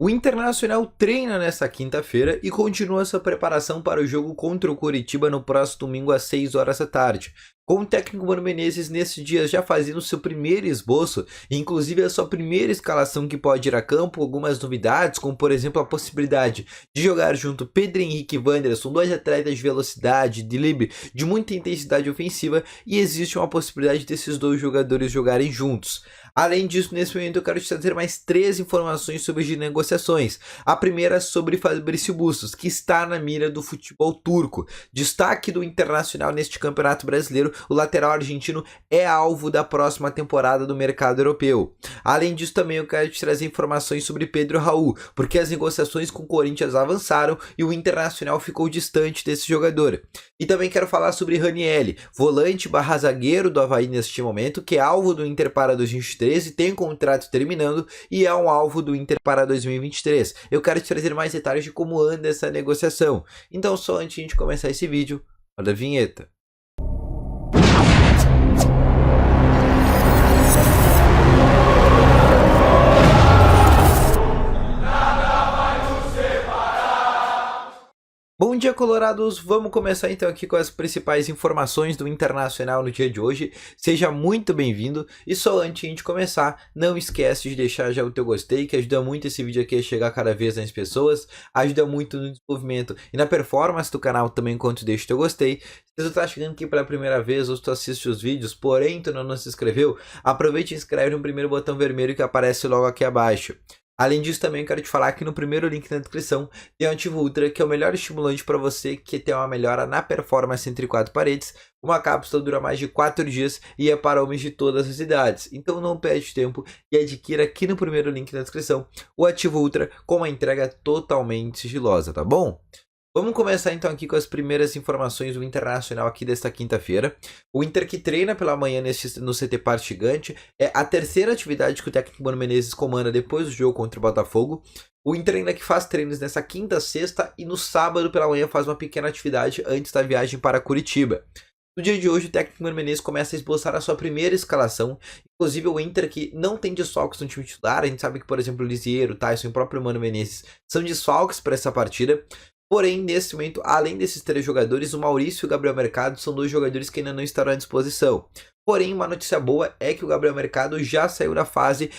O Internacional treina nesta quinta-feira e continua sua preparação para o jogo contra o Coritiba no próximo domingo às 6 horas da tarde. Com o técnico Mano Menezes nesses dias já fazendo seu primeiro esboço, inclusive a sua primeira escalação que pode ir a campo, algumas novidades, como por exemplo a possibilidade de jogar junto Pedro Henrique e Wanderson, dois atletas de velocidade, de drible, de muita intensidade ofensiva, e existe uma possibilidade desses dois jogadores jogarem juntos. Além disso, nesse momento eu quero te trazer mais 3 informações sobre as negociações. A primeira sobre Fabrício Bustos, que está na mira do futebol turco. Destaque do Internacional neste campeonato brasileiro, o lateral argentino é alvo da próxima temporada do mercado europeu. Além disso, também eu quero te trazer informações sobre Pedro Raul, porque as negociações com o Corinthians avançaram e o Internacional ficou distante desse jogador. E também quero falar sobre Raniel, volante barra zagueiro do Avaí neste momento, que é alvo do Inter para 2023 e tem contrato terminando e é um alvo do Inter para 2023. Eu quero te trazer mais detalhes de como anda essa negociação. Então, só antes de a gente começar esse vídeo, roda a vinheta. Bom dia, colorados! Vamos começar então aqui com as principais informações do Internacional no dia de hoje. Seja muito bem-vindo e só antes de a gente começar, não esquece de deixar já o teu gostei, que ajuda muito esse vídeo aqui a chegar cada vez mais pessoas, ajuda muito no desenvolvimento e na performance do canal também enquanto deixa o teu gostei. Se tu tá chegando aqui pela primeira vez ou se tu assiste os vídeos, porém tu não se inscreveu, aproveite e inscreve no primeiro botão vermelho que aparece logo aqui abaixo. Além disso, também quero te falar que no primeiro link na descrição tem o Ativo Ultra, que é o melhor estimulante para você que tem uma melhora na performance entre 4 paredes. Uma cápsula dura mais de 4 dias e é para homens de todas as idades. Então não perde tempo e adquira aqui no primeiro link na descrição o Ativo Ultra com uma entrega totalmente sigilosa, tá bom? Vamos começar então aqui com as primeiras informações do Internacional aqui desta quinta-feira. O Inter que treina pela manhã no CT Parque Gigante é a terceira atividade que o técnico Mano Menezes comanda depois do jogo contra o Botafogo. O Inter ainda que faz treinos nessa quinta, sexta e no sábado pela manhã faz uma pequena atividade antes da viagem para Curitiba. No dia de hoje, o técnico Mano Menezes começa a esboçar a sua primeira escalação. Inclusive, o Inter que não tem desfalques no time titular. A gente sabe que, por exemplo, o Lisieiro, o Tyson e o próprio Mano Menezes são desfalques para essa partida. Porém, nesse momento, além desses 3 jogadores, o Maurício e o Gabriel Mercado são 2 jogadores que ainda não estarão à disposição. Porém, uma notícia boa é que o Gabriel Mercado já saiu da fase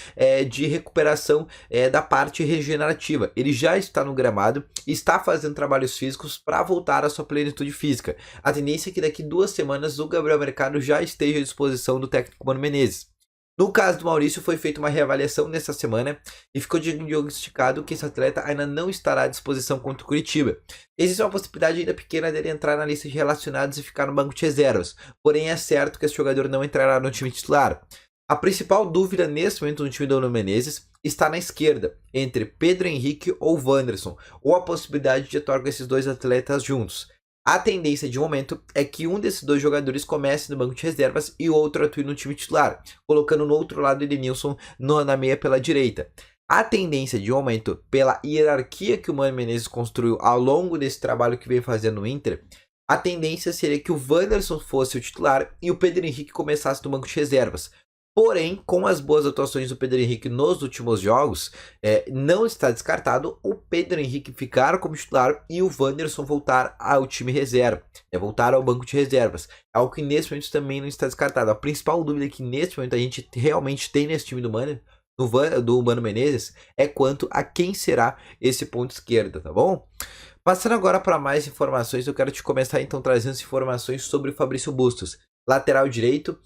de recuperação da parte regenerativa. Ele já está no gramado e está fazendo trabalhos físicos para voltar à sua plenitude física. A tendência é que daqui 2 semanas o Gabriel Mercado já esteja à disposição do técnico Mano Menezes. No caso do Maurício, foi feita uma reavaliação nesta semana e ficou diagnosticado que esse atleta ainda não estará à disposição contra o Curitiba. Existe uma possibilidade ainda pequena dele entrar na lista de relacionados e ficar no banco de reservas, porém é certo que esse jogador não entrará no time titular. A principal dúvida nesse momento no time do Mano Menezes está na esquerda, entre Pedro Henrique ou Wanderson, ou a possibilidade de atuar com esses 2 atletas juntos. A tendência de momento é que um desses 2 jogadores comece no banco de reservas e o outro atue no time titular, colocando no outro lado Edenilson na meia pela direita. A tendência de momento, pela hierarquia que o Mano Menezes construiu ao longo desse trabalho que vem fazendo no Inter, a tendência seria que o Wanderson fosse o titular e o Pedro Henrique começasse no banco de reservas. Porém, com as boas atuações do Pedro Henrique nos últimos jogos, não está descartado o Pedro Henrique ficar como titular e o Wanderson voltar ao time reserva, voltar ao banco de reservas. É algo que nesse momento também não está descartado. A principal dúvida que nesse momento a gente realmente tem nesse time do Mano Menezes é quanto a quem será esse ponto esquerda, tá bom? Passando agora para mais informações, eu quero te começar então trazendo informações sobre o Fabrício Bustos. Lateral direito,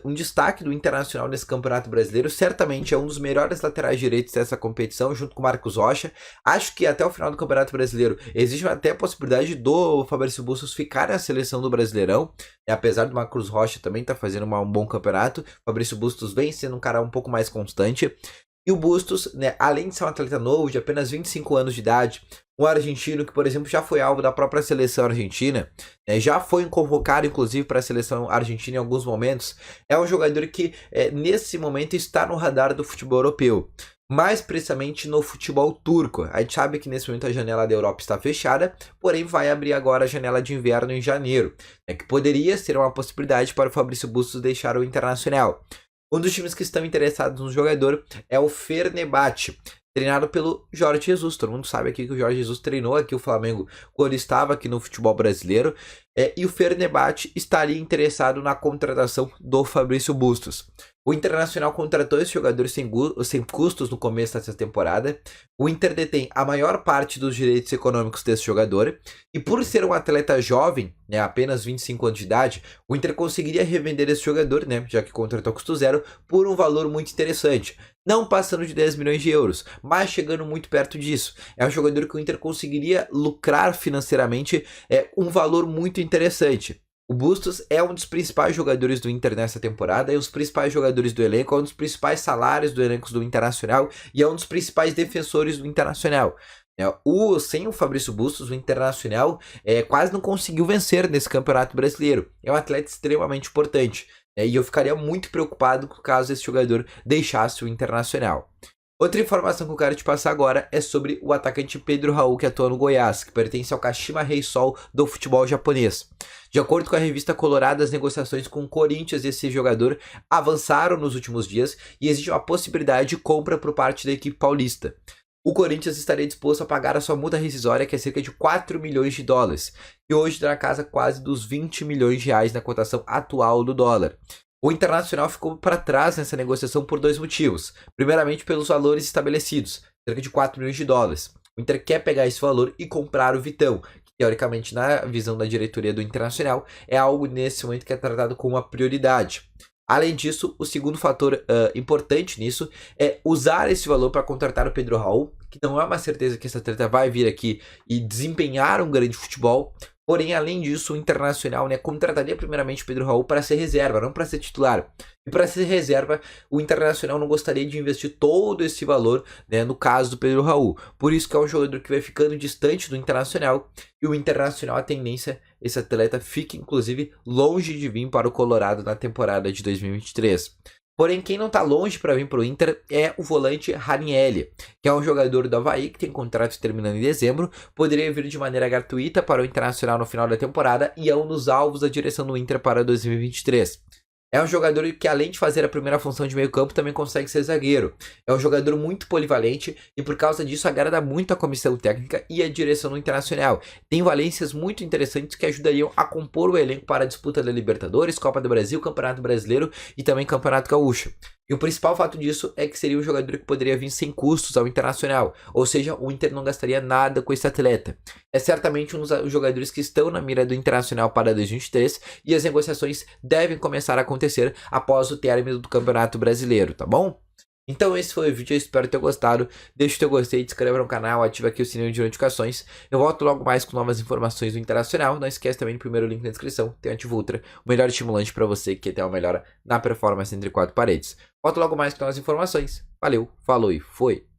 um destaque do Internacional nesse campeonato brasileiro, certamente é um dos melhores laterais direitos dessa competição, junto com o Marcos Rocha. Acho que até o final do campeonato brasileiro existe até a possibilidade do Fabrício Bustos ficar na seleção do Brasileirão, apesar do Marcos Rocha também estar fazendo um bom campeonato. O Fabrício Bustos vem sendo um cara um pouco mais constante. E o Bustos, além de ser um atleta novo, de apenas 25 anos de idade, um argentino que, por exemplo, já foi alvo da própria seleção argentina, já foi convocado, inclusive, para a seleção argentina em alguns momentos, é um jogador que, nesse momento, está no radar do futebol europeu. Mais precisamente no futebol turco. A gente sabe que nesse momento a janela da Europa está fechada, porém vai abrir agora a janela de inverno em janeiro, que poderia ser uma possibilidade para o Fabrício Bustos deixar o Internacional. Um dos times que estão interessados no jogador é o Fenerbahçe. treinado pelo Jorge Jesus. Todo mundo sabe aqui que o Jorge Jesus treinou aqui o Flamengo quando estava aqui no futebol brasileiro. E o Fenerbahçe estaria interessado na contratação do Fabrício Bustos. O Internacional contratou esse jogador sem custos no começo dessa temporada. O Inter detém a maior parte dos direitos econômicos desse jogador. E por ser um atleta jovem, né, apenas 25 anos de idade, o Inter conseguiria revender esse jogador, né, já que contratou a custo zero, por um valor muito interessante. Não passando de 10 milhões de euros, mas chegando muito perto disso. É um jogador que o Inter conseguiria lucrar financeiramente um valor muito interessante. O Bustos é um dos principais jogadores do Inter nessa temporada, é um dos principais jogadores do elenco, é um dos principais salários do elenco do Internacional e é um dos principais defensores do Internacional. Sem o Fabrício Bustos, o Internacional quase não conseguiu vencer nesse Campeonato Brasileiro. É um atleta extremamente importante. E eu ficaria muito preocupado caso esse jogador deixasse o Internacional. Outra informação que eu quero te passar agora é sobre o atacante Pedro Raul, que atua no Goiás, que pertence ao Kashima Reysol do futebol japonês. De acordo com a revista Colorado, as negociações com o Corinthians e esse jogador avançaram nos últimos dias e existe uma possibilidade de compra por parte da equipe paulista. O Corinthians estaria disposto a pagar a sua multa rescisória, que é cerca de 4 milhões de dólares, e hoje está na casa quase dos 20 milhões de reais na cotação atual do dólar. O Internacional ficou para trás nessa negociação por dois motivos. Primeiramente, pelos valores estabelecidos, cerca de 4 milhões de dólares. O Inter quer pegar esse valor e comprar o Vitão, que teoricamente, na visão da diretoria do Internacional, é algo nesse momento que é tratado como uma prioridade. Além disso, o segundo fator importante nisso é usar esse valor para contratar o Pedro Raul, que não é uma certeza que esse atleta vai vir aqui e desempenhar um grande futebol. Porém, além disso, o Internacional contrataria primeiramente o Pedro Raul para ser reserva, não para ser titular. E para ser reserva, o Internacional não gostaria de investir todo esse valor, no caso do Pedro Raul. Por isso que é um jogador que vai ficando distante do Internacional. E o Internacional, a tendência, esse atleta fique inclusive longe de vir para o Colorado na temporada de 2023. Porém, quem não está longe para vir para o Inter é o volante Ranieri, que é um jogador do Avaí que tem contrato terminando em dezembro, poderia vir de maneira gratuita para o Internacional no final da temporada e é um dos alvos da direção do Inter para 2023. É um jogador que, além de fazer a primeira função de meio campo, também consegue ser zagueiro. É um jogador muito polivalente e, por causa disso, agrada muito a comissão técnica e a direção do Internacional. Tem valências muito interessantes que ajudariam a compor o elenco para a disputa da Libertadores, Copa do Brasil, Campeonato Brasileiro e também Campeonato Gaúcho. E o principal fato disso é que seria um jogador que poderia vir sem custos ao Internacional, ou seja, o Inter não gastaria nada com esse atleta. É certamente um dos jogadores que estão na mira do Internacional para 2023 e as negociações devem começar a acontecer após o término do Campeonato Brasileiro, tá bom? Então esse foi o vídeo, eu espero ter gostado. Deixa o teu gostei, te inscreva no canal, ativa aqui o sininho de notificações. Eu volto logo mais com novas informações do Internacional. Não esquece também do primeiro link na descrição, tem o Ativo Ultra, o melhor estimulante para você que quer ter uma melhora na performance entre quatro paredes. Volto logo mais com novas informações. Valeu, falou e foi!